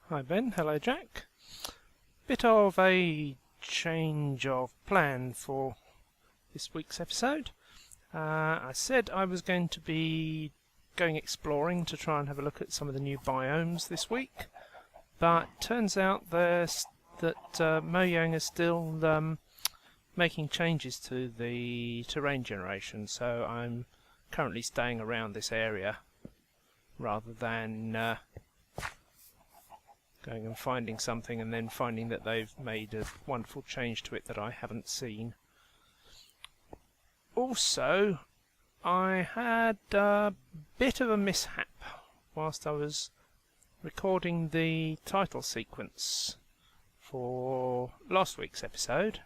Hi Ben, hello Jack. Bit of a change of plan for this week's episode. I said I was going to be going exploring to try and have a look at some of the new biomes this week, but turns out that Mojang is still making changes to the terrain generation, so I'm currently staying around this area rather than going and finding something and then finding that they've made a wonderful change to it that I haven't seen. Also, I had a bit of a mishap whilst I was recording the title sequence for last week's episode,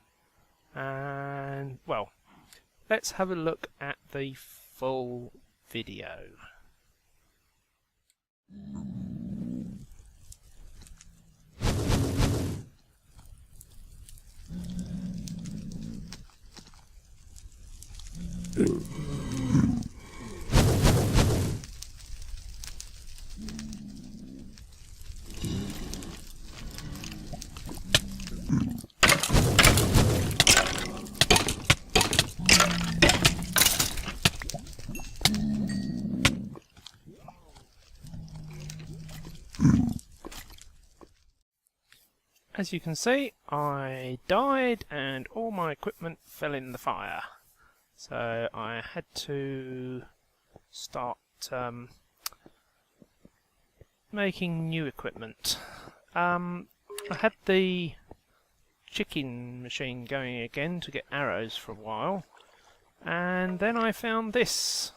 and well, let's have a look at the full video. As you can see, I died and all my equipment fell in the fire. So I had to start making new equipment. I had the chicken machine going again to get arrows for a while, and then I found this,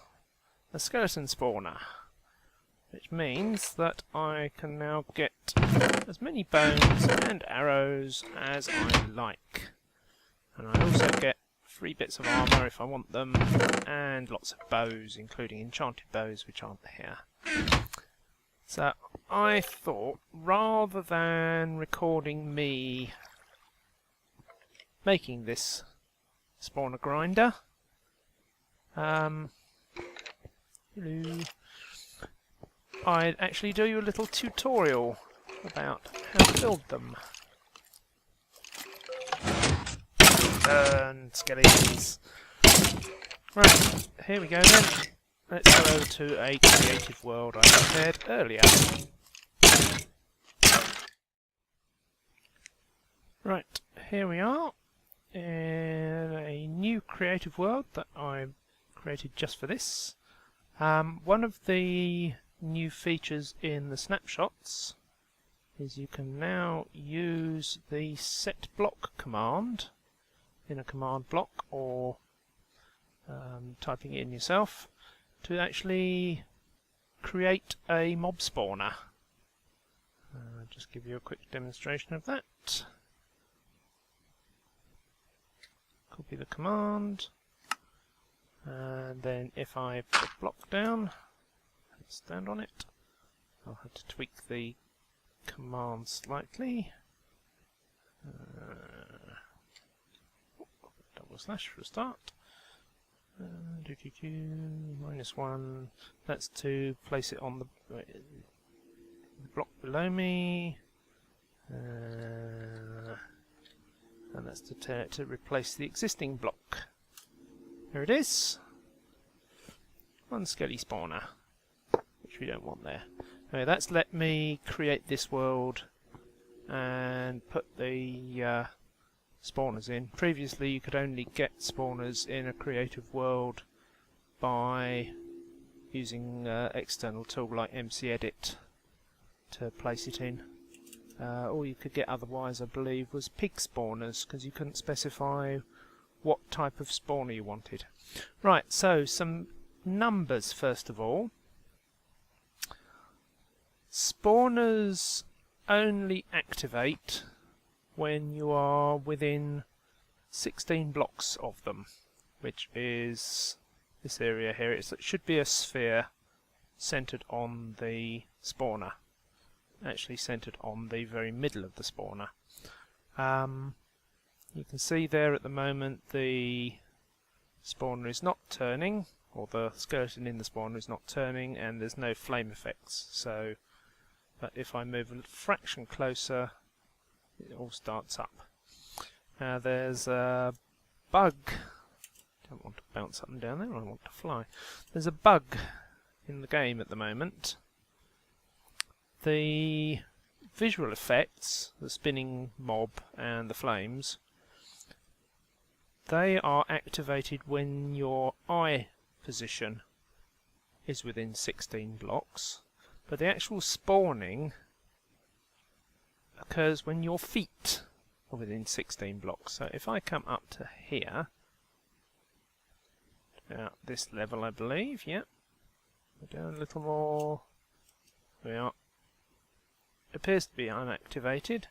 a skeleton spawner, which means that I can now get as many bones and arrows as I like. And I also get 3 bits of armour if I want them, and lots of bows, including enchanted bows, which aren't here. So I thought, rather than recording me making this spawner grinder, I'd actually do you a little tutorial about how to build them. Burn, skeletons. Right, here we go then. Let's go over to a creative world I prepared earlier. Right, here we are in a new creative world that I created just for this. One of the new features in the snapshots is you can now use the set block command in a command block, or typing it in yourself, to actually create a mob spawner. I'll just give you a quick demonstration of that. Copy the command, and then if I put a block down and stand on it, I'll have to tweak the command slightly. Double slash for a start. -1. That's to place it on the block below me. And that's to replace the existing block. Here it is. One skelly spawner, which we don't want there. Anyway, that's let me create this world and put the spawners in. Previously you could only get spawners in a creative world by using external tool like MCEdit to place it in. All you could get otherwise, I believe, was pig spawners, because you couldn't specify what type of spawner you wanted. Right, so some numbers first of all. Spawners only activate when you are within 16 blocks of them, which is this area here. It should be a sphere centered on the spawner, actually centered on the very middle of the spawner. You can see there at the moment the spawner is not turning, or the skeleton in the spawner is not turning, and there's no flame effects, so but if I move a fraction closer, it all starts up. Now there's a bug. Don't want to bounce up and down there, I want to fly. There's a bug in the game at the moment. The visual effects, the spinning mob and the flames, they are activated when your eye position is within 16 blocks, but the actual spawning occurs when your feet are within 16 blocks. So if I come up to here, about this level I believe, yeah, go down a little more, there we are. It appears to be unactivated.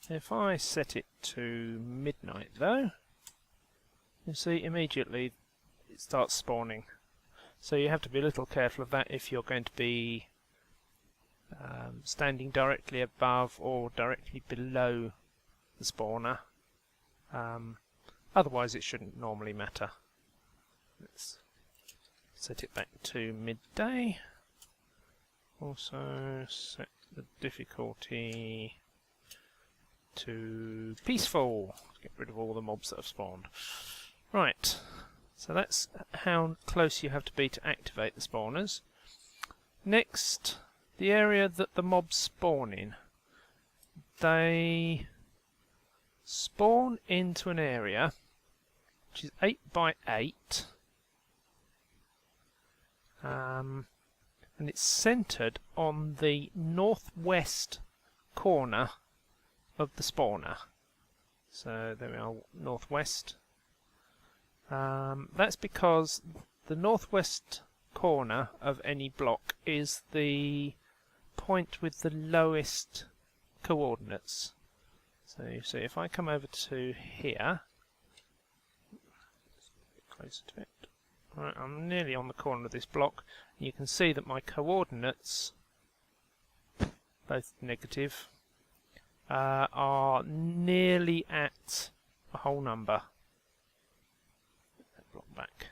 If I set it to midnight though, you see immediately it starts spawning. So you have to be a little careful of that if you're going to be standing directly above or directly below the spawner. Otherwise it shouldn't normally matter. Let's set it back to midday. Also set the difficulty to peaceful to get rid of all the mobs that have spawned. Right, so that's how close you have to be to activate the spawners. Next, the area that the mobs spawn in. They spawn into an area which is 8 by 8, and it's centered on the northwest corner of the spawner. So there we are, northwest. That's because the northwest corner of any block is the point with the lowest coordinates. So you see, if I come over to here, a bit closer to it. Right, I'm nearly on the corner of this block. You can see that my coordinates, both negative, are nearly at a whole number. That block back.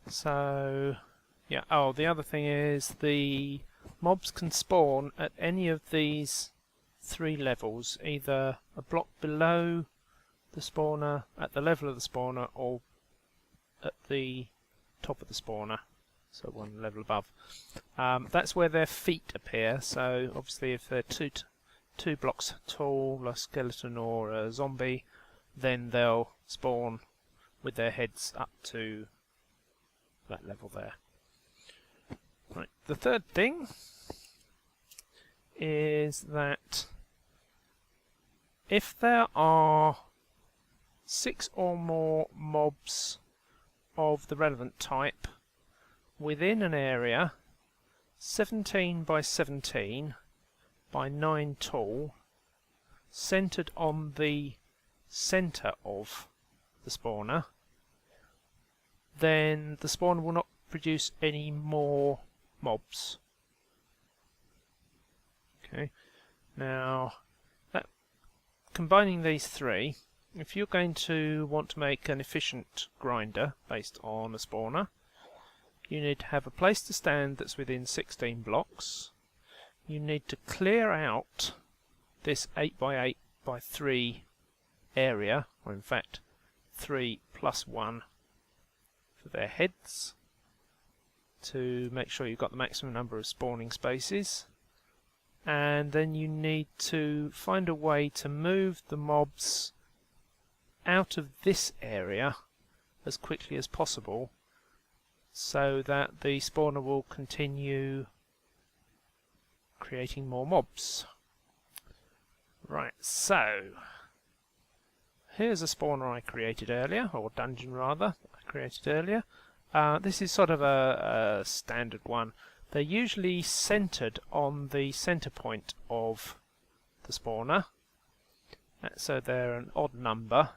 So, yeah. Oh, the other thing is the mobs can spawn at any of these 3 levels, either a block below the spawner, at the level of the spawner, or at the top of the spawner, so 1 level above. That's where their feet appear, so obviously if they're two blocks tall, a skeleton or a zombie, then they'll spawn with their heads up to that level there. Right. The third thing is that if there are 6 or more mobs of the relevant type within an area 17 by 17 by 9 tall, centered on the center of the spawner, then the spawner will not produce any more mobs. Okay, now combining these 3, if you're going to want to make an efficient grinder based on a spawner, you need to have a place to stand that's within 16 blocks. You need to clear out this 8 by 8 by 3 area, or in fact 3 plus 1 for their heads, to make sure you've got the maximum number of spawning spaces. And then you need to find a way to move the mobs out of this area as quickly as possible, so that the spawner will continue creating more mobs. Right, so here's a spawner I created earlier, or dungeon rather, I created earlier. This is sort of a standard one. They're usually centered on the center point of the spawner, so they're an odd number.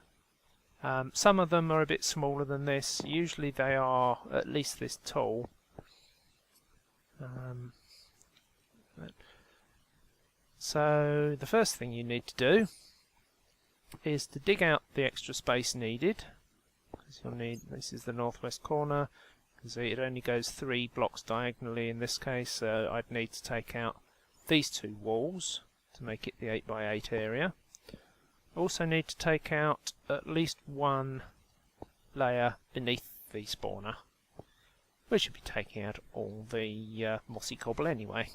Some of them are a bit smaller than this. Usually they are at least this tall. So the first thing you need to do is to dig out the extra space needed, because you'll need, this is the northwest corner, can see it only goes 3 blocks diagonally in this case, so I'd need to take out these 2 walls to make it the 8x8 area. Also need to take out at least 1 layer beneath the spawner. We should be taking out all the mossy cobble anyway.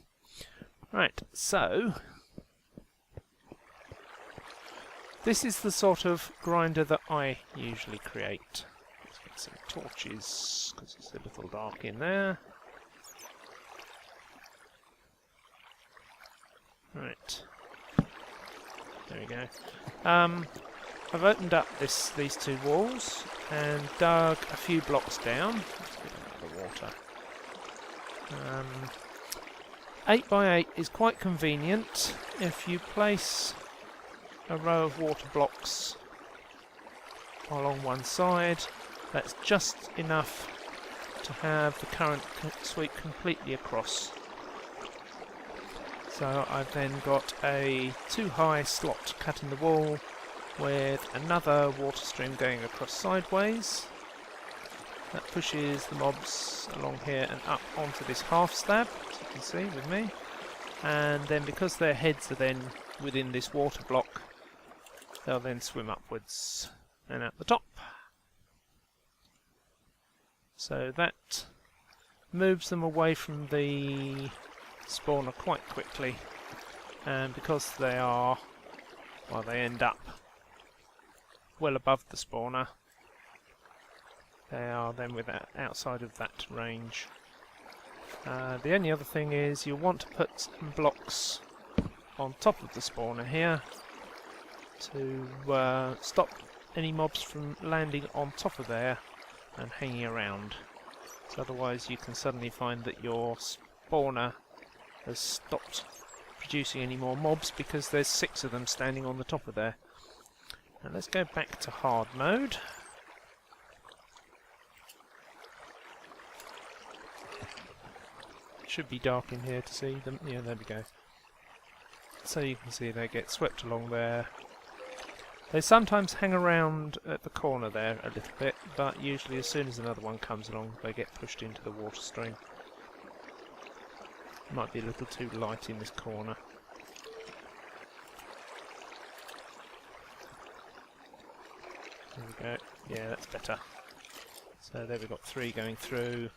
Right, so this is the sort of grinder that I usually create. Let's get some torches because it's a little dark in there. Right, there we go. I've opened up these 2 walls and dug a few blocks down. Let's get out the water. 8x8 is quite convenient if you place a row of water blocks along one side. That's just enough to have the current sweep completely across. So I've then got a 2-high slot cut in the wall with another water stream going across sideways. That pushes the mobs along here and up onto this half slab, as you can see with me. And then because their heads are then within this water block, they'll then swim upwards and out the top. So that moves them away from the spawner quite quickly, and because they end up well above the spawner, they are then outside of that range. The only other thing is you want to put some blocks on top of the spawner here to stop any mobs from landing on top of there and hanging around. So otherwise you can suddenly find that your spawner has stopped producing any more mobs because there's 6 of them standing on the top of there. Now let's go back to hard mode. It should be dark in here to see them. Yeah, there we go. So you can see they get swept along there. They sometimes hang around at the corner there a little bit, but usually as soon as another one comes along they get pushed into the water stream. Might be a little too light in this corner. There we go. Yeah, that's better. So there we've got 3 going through.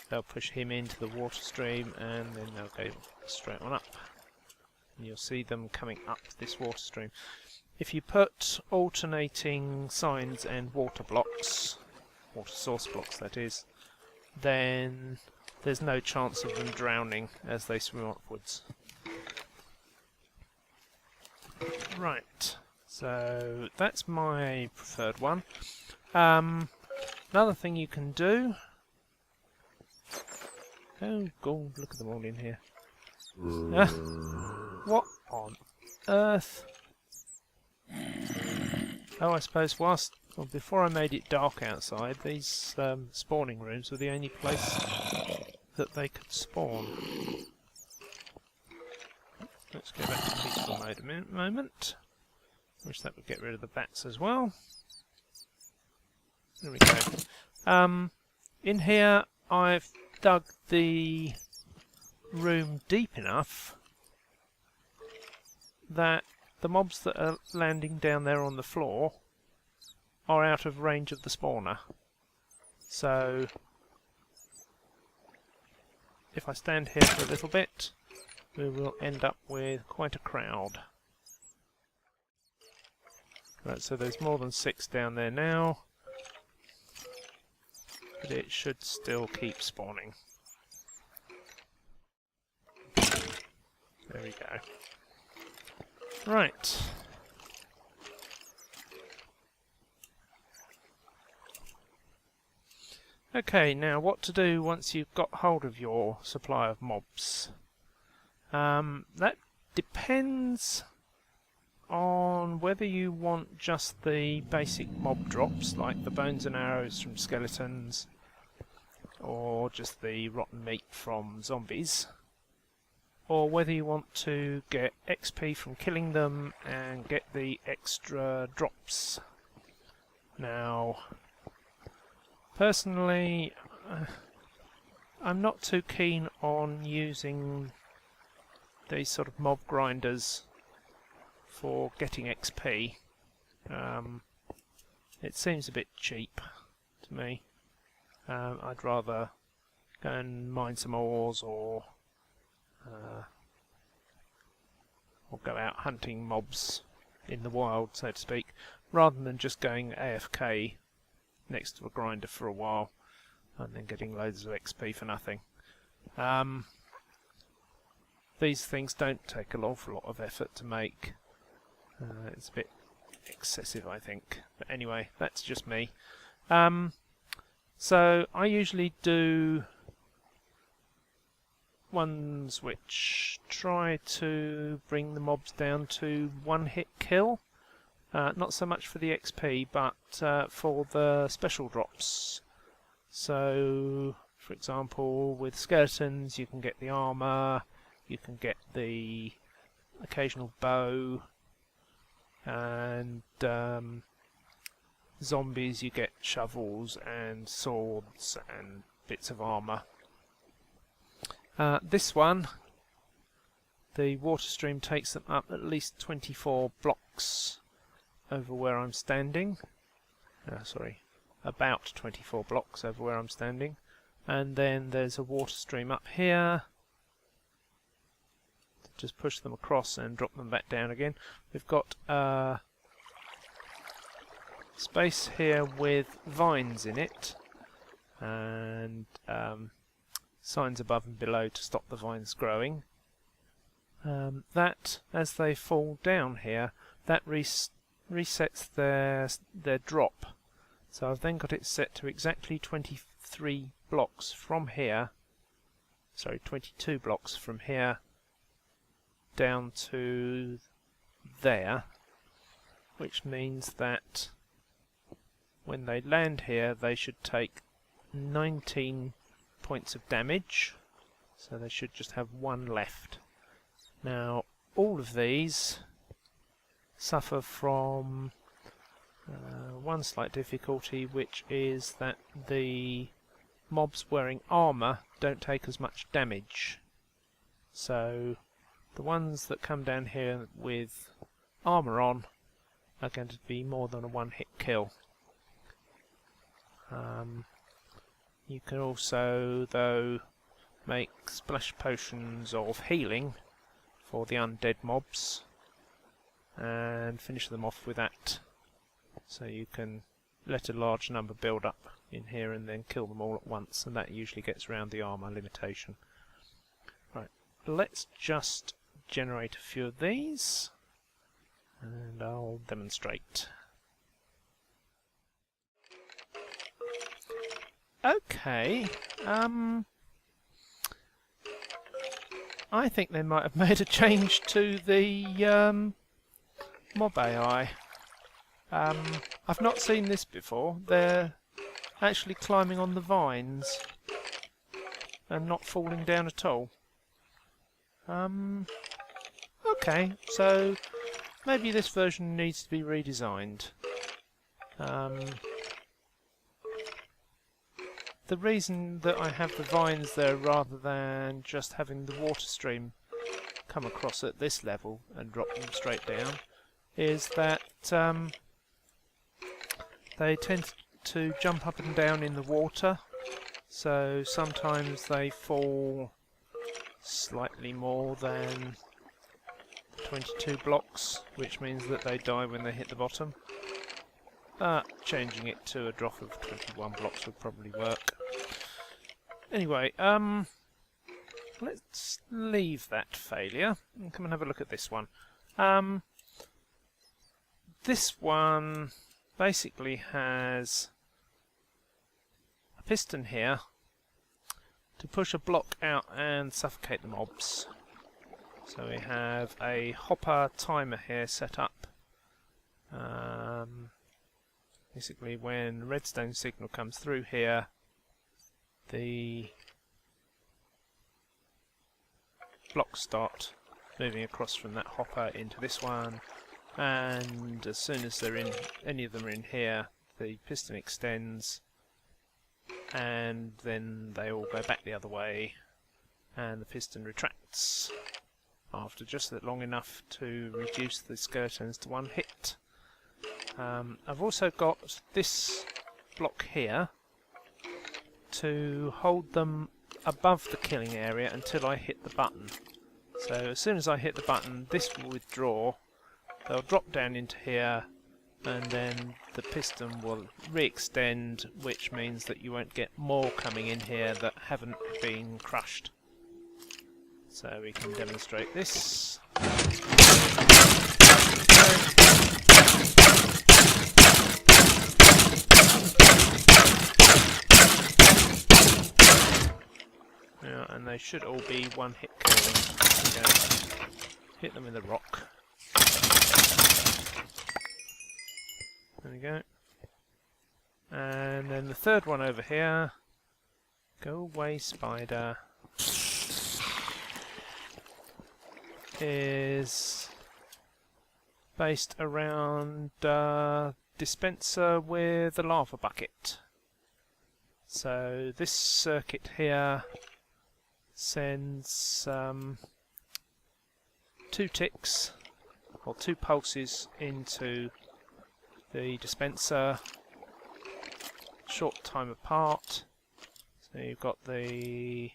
They'll push him into the water stream and then they'll go straight on up. And you'll see them coming up this water stream. If you put alternating signs and water blocks, water source blocks that is, then there's no chance of them drowning as they swim upwards. Right, so that's my preferred one. Another thing you can do... Oh god, look at them all in here. What on earth? Oh, I suppose before I made it dark outside, these spawning rooms were the only place that they could spawn. Let's go back to peaceful mode a moment. Wish that would get rid of the bats as well. There we go. In here I've dug the room deep enough that the mobs that are landing down there on the floor are out of range of the spawner. So if I stand here for a little bit, we will end up with quite a crowd. Right, so there's more than 6 down there now, but it should still keep spawning. There we go. Right. Okay, now what to do once you've got hold of your supply of mobs. That depends on whether you want just the basic mob drops, like the bones and arrows from skeletons, or just the rotten meat from zombies, or whether you want to get XP from killing them and get the extra drops. Now, personally, I'm not too keen on using these sort of mob grinders for getting XP. It seems a bit cheap to me. I'd rather go and mine some ores or go out hunting mobs in the wild, so to speak, rather than just going AFK next to a grinder for a while and then getting loads of XP for nothing. These things don't take an awful lot of effort to make. It's a bit excessive, I think. But anyway, that's just me. So I usually do ones which try to bring the mobs down to one-hit kill. Not so much for the XP, but for the special drops. So, for example, with skeletons you can get the armour, you can get the occasional bow, and zombies you get shovels and swords and bits of armour. This one, the water stream takes them up at least 24 blocks over where I'm standing. Sorry, about 24 blocks over where I'm standing. And then there's a water stream up here. Just push them across and drop them back down again. We've got space here with vines in it, and signs above and below to stop the vines growing. That, as they fall down here, that resets their drop. So I've then got it set to exactly 23 blocks from here, sorry, 22 blocks from here down to there, which means that when they land here they should take 19 points of damage, so they should just have one left. Now all of these suffer from one slight difficulty, which is that the mobs wearing armour don't take as much damage. So the ones that come down here with armour on are going to be more than a one-hit kill. You can also, though, make splash potions of healing for the undead mobs and finish them off with that. So you can let a large number build up in here and then kill them all at once, and that usually gets around the armour limitation. Right, let's just generate a few of these and I'll demonstrate. Okay, I think they might have made a change to the mob AI. I've not seen this before. They're actually climbing on the vines and not falling down at all. Okay, so maybe this version needs to be redesigned. The reason that I have the vines there rather than just having the water stream come across at this level and drop them straight down is that they tend to jump up and down in the water, so sometimes they fall slightly more than 22 blocks, which means that they die when they hit the bottom. Changing it to a drop of 21 blocks would probably work. Anyway, let's leave that failure and come and have a look at this one. This one basically has a piston here to push a block out and suffocate the mobs. So we have a hopper timer here set up. Basically when the redstone signal comes through here, the blocks start moving across from that hopper into this one, and as soon as they're in, any of them are in here, the piston extends and then they all go back the other way, and the piston retracts after just long enough to reduce the skeletons to one hit. I've also got this block here to hold them above the killing area until I hit the button. So as soon as I hit the button, this will withdraw, they'll drop down into here, and then the piston will re-extend, which means that you won't get more coming in here that haven't been crushed. So we can demonstrate this. Yeah, and they should all be one hit killing. Hit them with a rock. There we go. And then the third one over here. Go away, spider. Is based around dispenser with a lava bucket. So this circuit here sends 2 ticks or 2 pulses into the dispenser, short time apart. So you've got the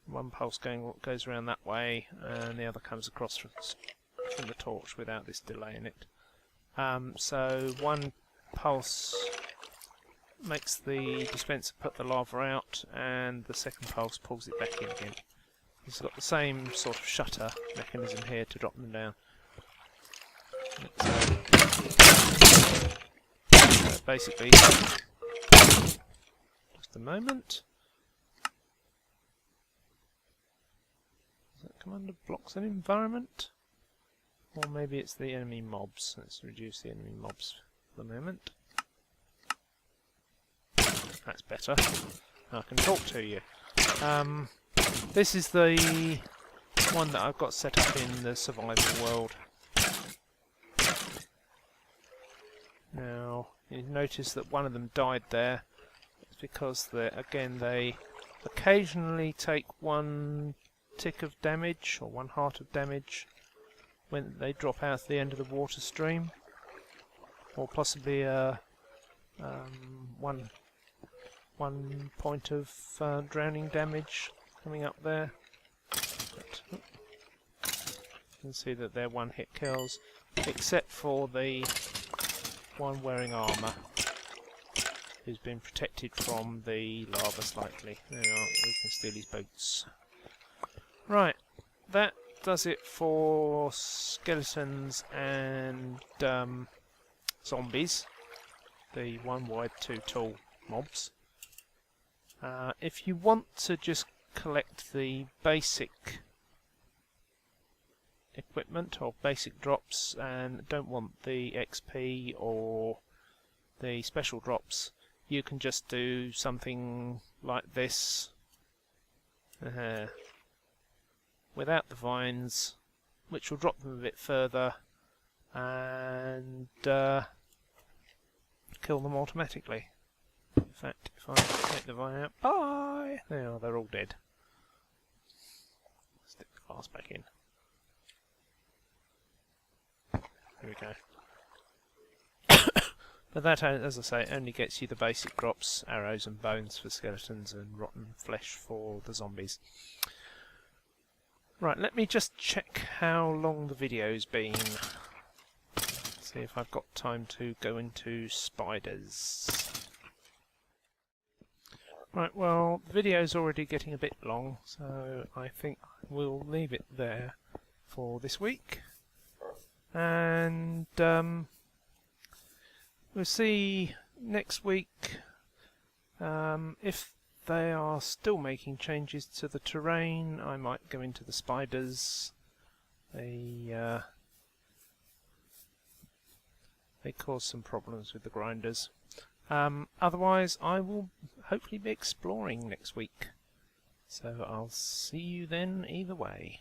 one pulse goes around that way, and the other comes across from the torch without this delay in it. So one pulse makes the dispenser put the lava out, and the second pulse pulls it back in again. It's got the same sort of shutter mechanism here to drop them down. So basically, just a moment. Does that come under blocks and environment? Or maybe it's the enemy mobs. Let's reduce the enemy mobs for the moment. That's better. I can talk to you. This is the one that I've got set up in the survival world. Now, you notice that one of them died there. It's because, they occasionally take 1 tick of damage, or 1 heart of damage, when they drop out the end of the water stream. Or possibly one point of drowning damage coming up there. But, you can see that they're 1-hit kills, except for the one wearing armour, who's been protected from the lava slightly. There we are, we can steal his boots. Right, that does it for skeletons and zombies, the 1 wide 2 tall mobs. If you want to just collect the basic equipment or basic drops and don't want the XP or the special drops, you can just do something like this without the vines, which will drop them a bit further and kill them automatically. In fact, if I take the vine out, bye! There they are, they're all dead. Stick the glass back in. There we go. But that, as I say, only gets you the basic drops, arrows and bones for skeletons and rotten flesh for the zombies. Right, let me just check how long the video's been. See if I've got time to go into spiders. Right, well, the video's already getting a bit long, so I think we'll leave it there for this week. And we'll see next week if they are still making changes to the terrain. I might go into the spiders. They cause some problems with the grinders. Otherwise, I will hopefully be exploring next week. So I'll see you then either way.